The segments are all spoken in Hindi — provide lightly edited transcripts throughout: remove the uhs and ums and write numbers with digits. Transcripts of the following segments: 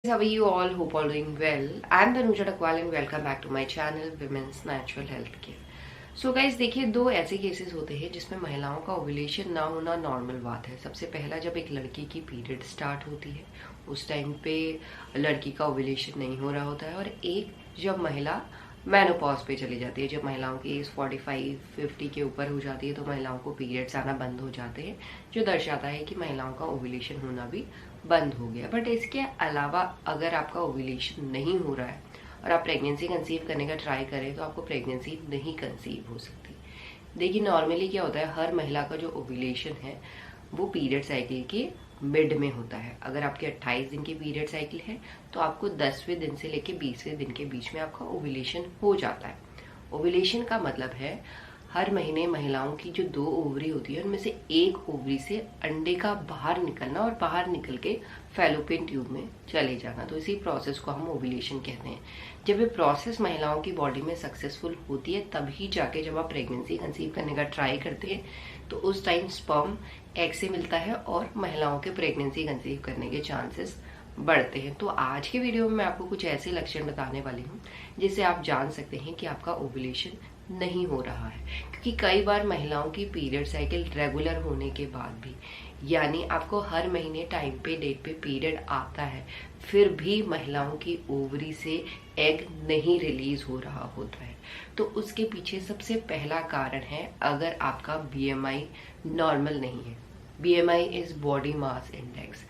How are you all? Hope all doing well. I'm Tanuja Dakwal and welcome back to my channel Women's Natural Health Care. So guys देखिए, दो ऐसे केसेस होते हैं जिसमें महिलाओं का ओव्यूलेशन ना होना नॉर्मल बात है। सबसे पहला, जब एक लड़की की पीरियड स्टार्ट होती है उस टाइम पे लड़की का ओव्यूलेशन नहीं हो रहा होता है, और एक जब महिला मेनोपॉज पे चली जाती है, जब महिलाओं की एज 45-50 के ऊपर हो जाती है तो महिलाओं को पीरियड्स आना बंद हो जाते हैं, जो दर्शाता है कि महिलाओं का ओव्यूलेशन होना भी बंद हो गया। बट इसके अलावा अगर आपका ओव्यूलेशन नहीं हो रहा है और आप प्रेगनेंसी कंसीव करने का ट्राई करें तो आपको प्रेगनेंसी नहीं कंसीव हो सकती। देखिए, नॉर्मली क्या होता है, हर महिला का जो ओव्यूलेशन है वो पीरियड साइकिल के मिड में होता है। अगर आपके 28 दिन की पीरियड साइकिल है तो आपको 10वें दिन से लेके 20वें दिन के बीच में आपका ओव्यूलेशन हो जाता है। ओव्यूलेशन का मतलब है हर महीने महिलाओं की जो 2 ओवरी होती है उनमें से एक ओवरी से अंडे का बाहर निकलना और बाहर निकल के फैलोपियन ट्यूब में चले जाना। तो इसी प्रोसेस को हम ओव्यूलेशन कहते हैं। जब ये प्रोसेस महिलाओं की बॉडी में सक्सेसफुल होती है तभी जाके जब आप प्रेगनेंसी कंसीव करने का ट्राई करते हैं तो उस टाइम स्पर्म एग से मिलता है और महिलाओं के प्रेगनेंसी कंसीव करने के चांसेस बढ़ते हैं। तो आज के वीडियो में मैं आपको कुछ ऐसे लक्षण बताने वाली हूँ जिससे आप जान सकते हैं कि आपका ओव्यूलेशन नहीं हो रहा है। क्योंकि कई बार महिलाओं की पीरियड साइकिल रेगुलर होने के बाद भी, यानी आपको हर महीने टाइम पे डेट पे पीरियड आता है, फिर भी महिलाओं की ओवरी से एग नहीं रिलीज हो रहा होता है, तो उसके पीछे सबसे पहला कारण है अगर आपका बीएमआई नॉर्मल नहीं है। BMI is body mass index.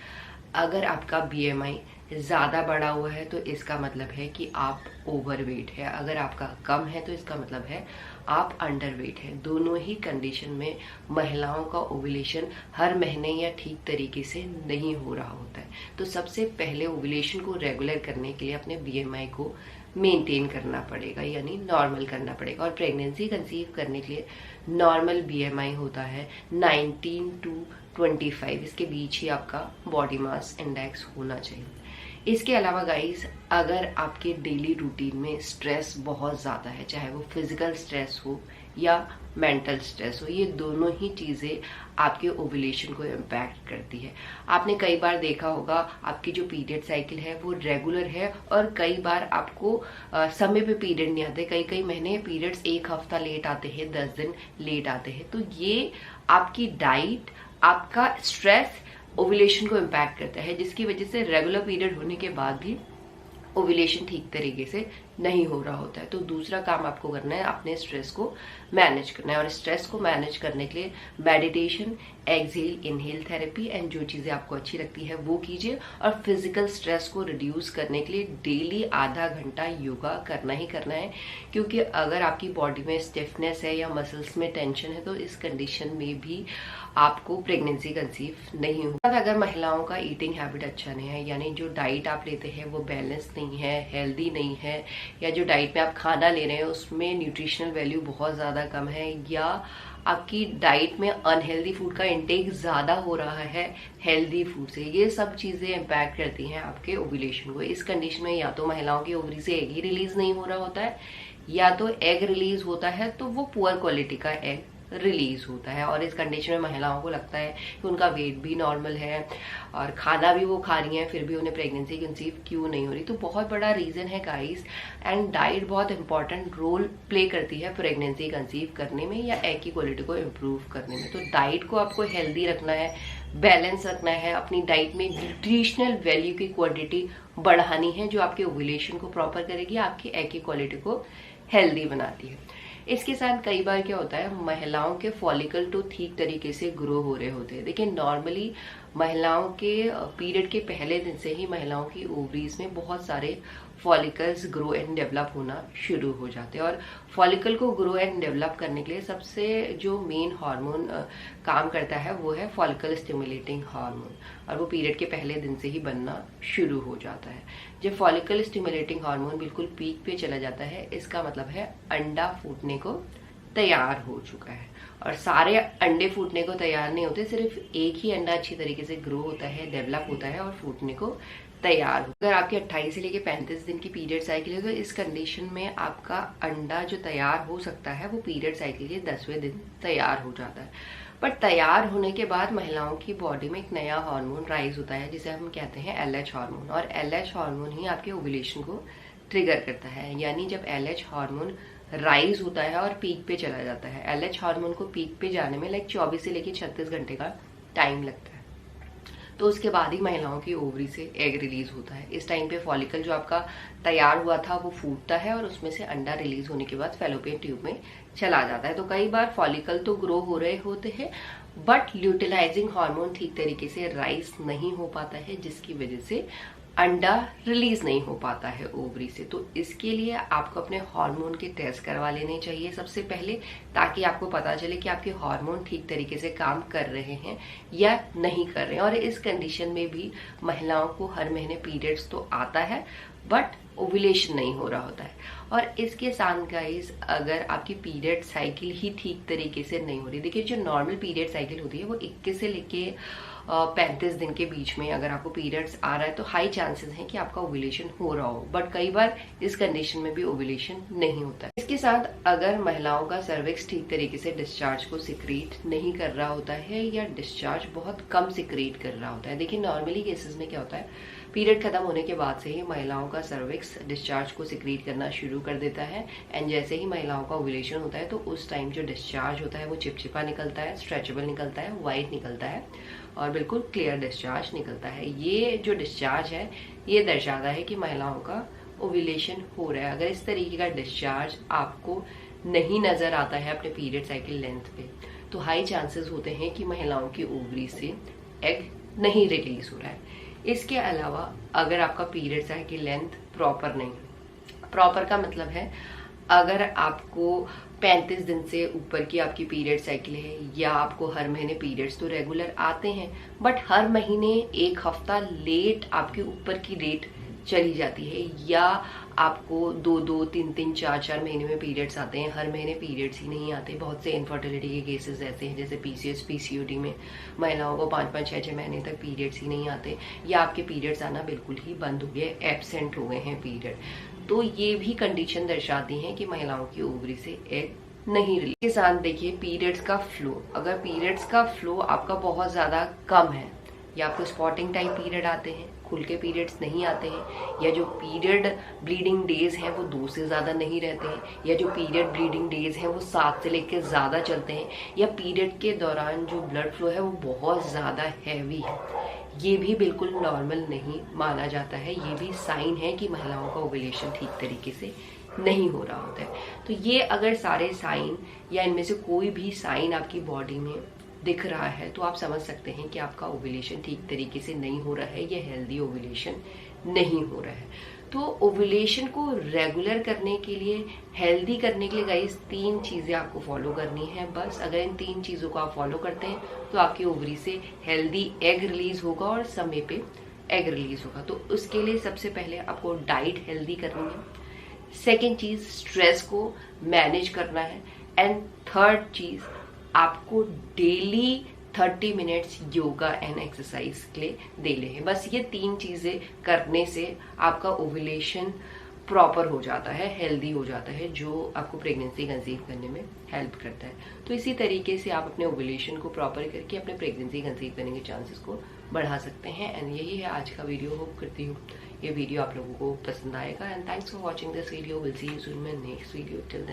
अगर आपका बीएमआई ज्यादा बढ़ा हुआ है तो इसका मतलब है कि आप ओवरवेट है। अगर आपका कम है तो इसका मतलब है आप अंडरवेट है। दोनों ही कंडीशन में महिलाओं का ओव्यूलेशन हर महीने या ठीक तरीके से नहीं हो रहा होता है। तो सबसे पहले ओव्यूलेशन को रेगुलर करने के लिए अपने बीएमआई को मेंटेन करना पड़ेगा, यानी नॉर्मल करना पड़ेगा। और प्रेगनेंसी कंसीव करने के लिए नॉर्मल बीएमआई होता है 19 to 25। इसके बीच ही आपका बॉडी मास इंडेक्स होना चाहिए। इसके अलावा गाइस, अगर आपके डेली रूटीन में स्ट्रेस बहुत ज़्यादा है, चाहे वो फिजिकल स्ट्रेस हो या मेंटल स्ट्रेस हो, ये दोनों ही चीज़ें आपके ओव्यूलेशन को इम्पैक्ट करती है। आपने कई बार देखा होगा आपकी जो पीरियड साइकिल है वो रेगुलर है और कई बार आपको समय पे पीरियड नहीं आते। कई महीने पीरियड्स 1 हफ्ता लेट आते हैं, 10 दिन लेट आते हैं। तो ये आपकी डाइट, आपका स्ट्रेस ओव्यूलेशन को इम्पैक्ट करता है, जिसकी वजह से रेगुलर पीरियड होने के बाद भी ओव्यूलेशन ठीक तरीके से नहीं हो रहा होता है। तो दूसरा काम आपको करना है, अपने स्ट्रेस को मैनेज करना है। और स्ट्रेस को मैनेज करने के लिए meditation, exhale, inhale therapy and जो चीजें आपको अच्छी लगती है वो कीजिए। और फिजिकल स्ट्रेस को रिड्यूस करने के लिए डेली आधा घंटा योगा करना ही करना है। क्योंकि अगर आपकी बॉडी में स्टिफनेस है या मसल्स में टेंशन है तो इस कंडीशन में भी आपको प्रेगनेंसी कंसीव नहीं हो। अगर महिलाओं का ईटिंग हैबिट अच्छा नहीं है, यानी जो डाइट आप लेते हैं वो बैलेंस नहीं है, हेल्दी नहीं है, या जो डाइट में आप खाना ले रहे हैं उसमें न्यूट्रिशनल वैल्यू बहुत ज़्यादा कम है, या आपकी डाइट में अनहेल्दी फूड का इंटेक ज़्यादा हो रहा है हेल्दी फूड से, ये सब चीज़ें इम्पैक्ट करती हैं आपके ओव्यूलेशन को। इस कंडीशन में या तो महिलाओं की ओवरी से एग ही रिलीज नहीं हो रहा होता है, या तो एग रिलीज होता है तो वो पुअर क्वालिटी का एग रिलीज होता है। और इस कंडीशन में महिलाओं को लगता है कि उनका वेट भी नॉर्मल है और खाना भी वो खा रही हैं, फिर भी उन्हें प्रेगनेंसी कंसीव क्यों नहीं हो रही। तो बहुत बड़ा रीजन है गाइस। एंड डाइट बहुत इंपॉर्टेंट रोल प्ले करती है प्रेगनेंसी कंसीव करने में या एग की क्वालिटी को इम्प्रूव करने में। तो डाइट को आपको हेल्दी रखना है, बैलेंस रखना है। अपनी डाइट में न्यूट्रिशनल वैल्यू की क्वांटिटी बढ़ानी है जो आपके ओव्यूलेशन को प्रॉपर करेगी, आपकी एग की क्वालिटी को हेल्दी बनाती है। इसके साथ कई बार क्या होता है, महिलाओं के फॉलिकल तो ठीक तरीके से ग्रो हो रहे होते हैं। देखिए, नॉर्मली महिलाओं के पीरियड के पहले दिन से ही महिलाओं की ओवरीज में बहुत सारे फॉलिकल्स ग्रो एंड डेवलप होना शुरू हो जाते हैं। और फॉलिकल को ग्रो एंड डेवलप करने के लिए सबसे जो मेन हार्मोन काम करता है वो है फॉलिकल स्टिमुलेटिंग हार्मोन, और वो पीरियड के पहले दिन से ही बनना शुरू हो जाता है। जब फॉलिकल स्टिमुलेटिंग हार्मोन बिल्कुल पीक पे चला जाता है, इसका मतलब है अंडा फूटने को तैयार हो चुका है। और सारे अंडे फूटने को तैयार नहीं होते, सिर्फ एक ही अंडा अच्छी तरीके से ग्रो होता है, डेवलप होता है और फूटने को तैयार हो। अगर आपके 28 से लेके 35 दिन की पीरियड साइकिल है तो इस कंडीशन में आपका अंडा जो तैयार हो सकता है वो पीरियड साइकिल के 10वें दिन तैयार हो जाता है। बट तैयार होने के बाद महिलाओं की बॉडी में एक नया हार्मोन राइज होता है जिसे हम कहते हैं LH हार्मोन, और LH हार्मोन ही आपके ओव्यूलेशन को ट्रिगर करता है। यानी जब LH हार्मोन राइज होता है और पीक पे चला जाता है, LH हार्मोन को पीक पे जाने में 24 से लेकर 36 घंटे का टाइम लगता है। तो उसके बाद ही महिलाओं की ओवरी से एग रिलीज होता है। इस टाइम पे फॉलिकल जो आपका तैयार हुआ था वो फूटता है और उसमें से अंडा रिलीज होने के बाद फैलोपियन ट्यूब में चला जाता है। तो कई बार फॉलिकल तो ग्रो हो रहे होते हैं बट ल्यूटिलाइजिंग हार्मोन ठीक तरीके से राइज नहीं हो पाता है, जिसकी वजह से अंडा रिलीज नहीं हो पाता है ओवरी से। तो इसके लिए आपको अपने हार्मोन के टेस्ट करवा लेने चाहिए सबसे पहले, ताकि आपको पता चले कि आपके हार्मोन ठीक तरीके से काम कर रहे हैं या नहीं कर रहे हैं। और इस कंडीशन में भी महिलाओं को हर महीने पीरियड्स तो आता है बट ओव्यूलेशन नहीं हो रहा होता है। और इसके साथ गाइस, अगर आपकी पीरियड साइकिल ही ठीक तरीके से नहीं हो रही, देखिए जो नॉर्मल पीरियड साइकिल होती है वो 21 से लेके 35 दिन के बीच में अगर आपको पीरियड्स आ रहा है तो हाई चांसेस हैं कि आपका ओव्यूलेशन हो रहा हो, बट कई बार इस कंडीशन में भी ओव्यूलेशन नहीं होता है। इसके साथ अगर महिलाओं का सर्विक्स ठीक तरीके से डिस्चार्ज को सिक्रीट नहीं कर रहा होता है या डिस्चार्ज बहुत कम सिक्रीट कर रहा होता है, देखिए नॉर्मली केसेस में क्या होता है, पीरियड खत्म होने के बाद से ही महिलाओं का सर्विक्स डिस्चार्ज को सिक्रीट करना शुरू कर देता है। एंड जैसे ही महिलाओं का ओव्यूलेशन होता है तो उस टाइम जो डिस्चार्ज होता है वो चिपचिपा निकलता है, स्ट्रेचेबल निकलता है, व्हाइट निकलता है और बिल्कुल क्लियर डिस्चार्ज निकलता है। ये जो डिस्चार्ज है ये दर्शाता है कि महिलाओं का ओव्यूलेशन हो रहा है। अगर इस तरीके का डिस्चार्ज आपको नहीं नजर आता है अपने पीरियड साइकिल लेंथ पे, तो हाई चांसेस होते हैं कि महिलाओं की ओवरी से एग नहीं रिलीज हो रहा है। इसके अलावा अगर आपका पीरियड साइकिल लेंथ प्रॉपर नहीं, प्रॉपर का मतलब है अगर आपको 35 दिन से ऊपर की आपकी पीरियड साइकिल है या आपको हर महीने पीरियड्स तो रेगुलर आते हैं बट हर महीने एक हफ्ता लेट आपके ऊपर की डेट चली जाती है, या आपको 2-2, 3-3, 4-4 महीने में पीरियड्स आते हैं, हर महीने पीरियड्स ही नहीं आते। बहुत से इनफर्टिलिटी के केसेस ऐसे हैं जैसे PCOS PCOD में महिलाओं को 5-5, 6-6 महीने तक पीरियड्स ही नहीं आते, या आपके पीरियड्स आना बिल्कुल ही बंद हो गए, एब्सेंट हो गए हैं पीरियड, तो ये भी कंडीशन दर्शाती हैं कि महिलाओं की ओवरी से एग नहीं रिलीज। के साथ देखिए पीरियड्स का फ्लो, अगर पीरियड्स का फ्लो आपका बहुत ज्यादा कम है या आपको स्पॉटिंग टाइप पीरियड आते हैं, खुल के पीरियड्स नहीं आते हैं, या जो पीरियड ब्लीडिंग डेज हैं वो 2 से ज्यादा नहीं रहते हैं, या जो पीरियड ब्लीडिंग डेज हैं वो 7 से लेकर ज्यादा चलते हैं, या पीरियड के दौरान जो ब्लड फ्लो है वो बहुत ज्यादा हैवी है, ये भी बिल्कुल नॉर्मल नहीं माना जाता है। ये भी साइन है कि महिलाओं का ओव्यूलेशन ठीक तरीके से नहीं हो रहा होता है। तो ये अगर सारे साइन या इनमें से कोई भी साइन आपकी बॉडी में दिख रहा है तो आप समझ सकते हैं कि आपका ओव्यूलेशन ठीक तरीके से नहीं हो रहा है, ये हेल्दी ओव्यूलेशन नहीं हो रहा है। तो ओव्यूलेशन को रेगुलर करने के लिए, हेल्दी करने के लिए गाइस 3 चीजें आपको फॉलो करनी है बस। अगर इन 3 चीजों को आप फॉलो करते हैं तो आपकी ओवरी से हेल्दी एग रिलीज होगा और समय पे एग रिलीज होगा। तो उसके लिए सबसे पहले आपको डाइट हेल्दी करनी है, सेकेंड चीज स्ट्रेस को मैनेज करना है, एंड थर्ड चीज आपको daily 30 minutes yoga and exercise के लिए देने हैं। बस ये 3 चीजें करने से आपका ओव्यूलेशन प्रॉपर हो जाता है, हेल्दी हो जाता है, जो आपको प्रेगनेंसी कंसीव करने में हेल्प करता है। तो इसी तरीके से आप अपने ओव्यूलेशन को प्रॉपर करके अपने प्रेगनेंसी कंसीव करने के चांसेस को बढ़ा सकते हैं। एंड यही है आज का वीडियो। होप करती हूँ ये वीडियो आप लोगों को पसंद आएगा। And thanks for watching this video. Will see you soon in my next video. Till then